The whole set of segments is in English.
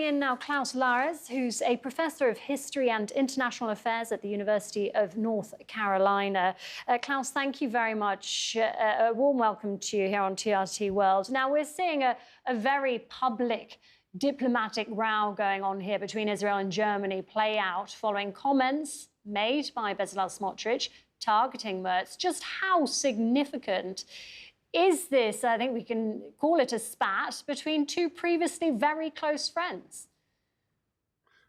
in now Klaus Larres, who's a professor of history and international affairs at the University of North Carolina. Klaus, thank you very much. A warm welcome to you here on TRT World. Now, we're seeing a very public diplomatic row going on here between Israel and Germany play out following comments made by Bezalel Smotrich targeting Merz. Just how significant is this? I think we can call it a spat between two previously very close friends.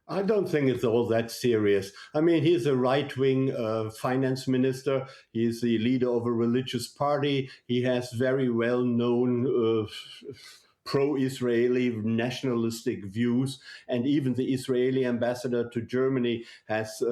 I don't think it's all that serious. I mean, he's a right-wing finance minister. He's the leader of a religious party. He has very well-known pro-Israeli nationalistic views. And even the Israeli ambassador to Germany has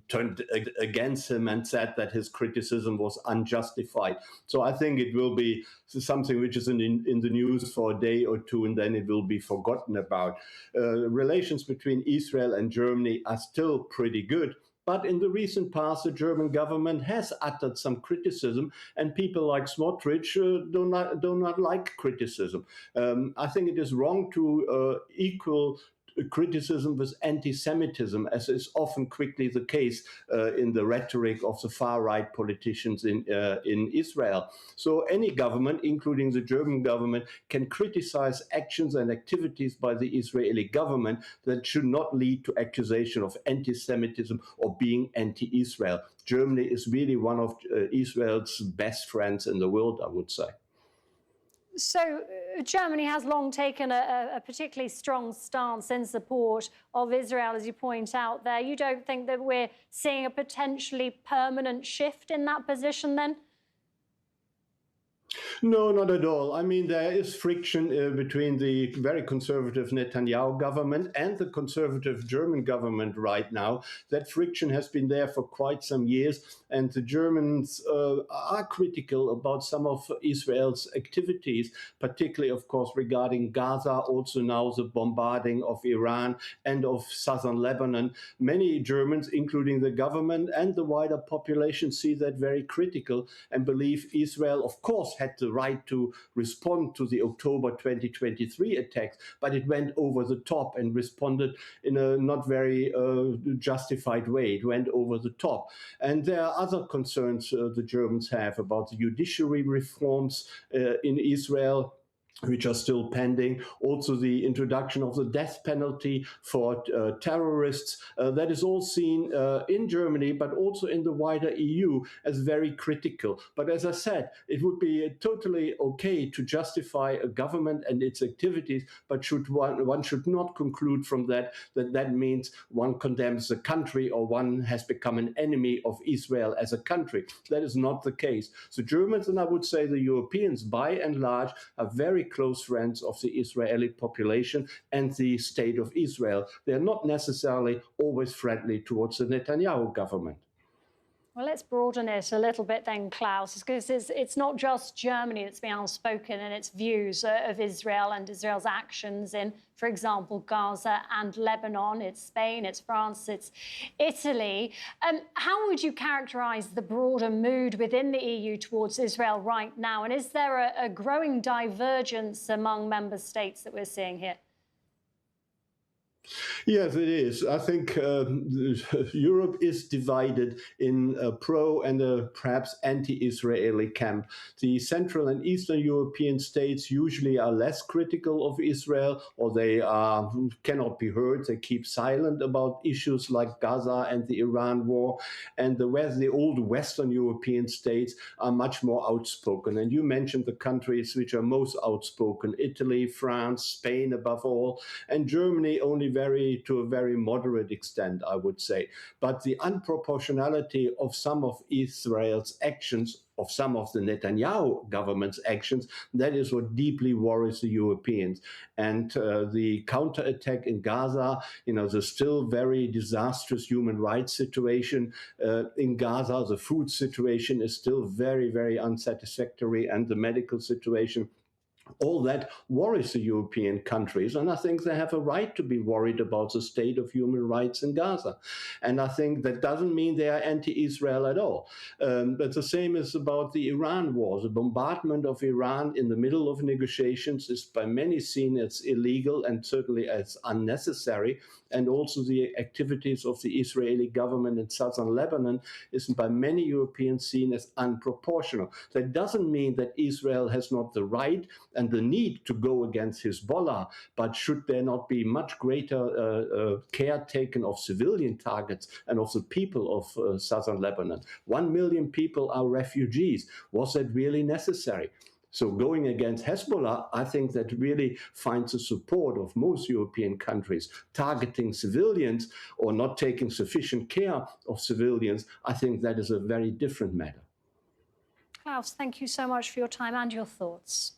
turned against him and said that his criticism was unjustified. So I think it will be something which is in the news for a day or two, and then it will be forgotten about. Relations between Israel and Germany are still pretty good. But in the recent past, the German government has uttered some criticism, and people like Smotrich do not like criticism. I think it is wrong to equal criticism with anti-Semitism, as is often quickly the case in the rhetoric of the far-right politicians in Israel. So any government, including the German government, can criticize actions and activities by the Israeli government that should not lead to accusation of anti-Semitism or being anti-Israel. Germany is really one of Israel's best friends in the world, I would say. So Germany has long taken a particularly strong stance in support of Israel, as you point out there. You don't think that we're seeing a potentially permanent shift in that position then? No, not at all. I mean, there is friction between the very conservative Netanyahu government and the conservative German government right now. That friction has been there for quite some years, and the Germans are critical about some of Israel's activities, particularly, of course, regarding Gaza, also now the bombarding of Iran and of southern Lebanon. Many Germans, including the government and the wider population, see that very critical and believe Israel, of course, had the right to respond to the October 2023 attacks, but it went over the top and responded in a not very justified way. It went over the top. And there are other concerns the Germans have about the judiciary reforms in Israel, which are still pending. Also, the introduction of the death penalty for terrorists. That is all seen in Germany, but also in the wider EU as very critical. But as I said, it would be totally okay to justify a government and its activities, but one should not conclude from that means one condemns the country or one has become an enemy of Israel as a country. That is not the case. The Germans, and I would say the Europeans, by and large, are very close friends of the Israeli population and the state of Israel. They're not necessarily always friendly towards the Netanyahu government. Well, let's broaden it a little bit then, Klaus, because it's not just Germany that's been outspoken in its views of Israel and Israel's actions in, for example, Gaza and Lebanon. It's Spain, it's France, it's Italy. How would you characterize the broader mood within the EU towards Israel right now? And is there a growing divergence among member states that we're seeing here? Yes, it is. I think Europe is divided in a pro and a perhaps anti-Israeli camp. The Central and Eastern European states usually are less critical of Israel, or they cannot be heard. They keep silent about issues like Gaza and the Iran war. And the old Western European states are much more outspoken. And you mentioned the countries which are most outspoken: Italy, France, Spain above all, and Germany only to a very moderate extent, I would say. But the unproportionality of some of Israel's actions, of some of the Netanyahu government's actions, that is what deeply worries the Europeans. And the counterattack in Gaza, the still very disastrous human rights situation in Gaza, the food situation is still very, very unsatisfactory, and the medical situation All that worries the European countries, and I think they have a right to be worried about the state of human rights in Gaza. And I think that doesn't mean they are anti-Israel at all. But the same is about the Iran war. The bombardment of Iran in the middle of negotiations is by many seen as illegal and certainly as unnecessary. And also the activities of the Israeli government in southern Lebanon is by many Europeans seen as unproportional. That doesn't mean that Israel has not the right and the need to go against Hezbollah, but should there not be much greater care taken of civilian targets and of the people of southern Lebanon? 1 million people are refugees. Was that really necessary? So going against Hezbollah, I think that really finds the support of most European countries. Targeting civilians or not taking sufficient care of civilians, I think that is a very different matter. Klaus, thank you so much for your time and your thoughts.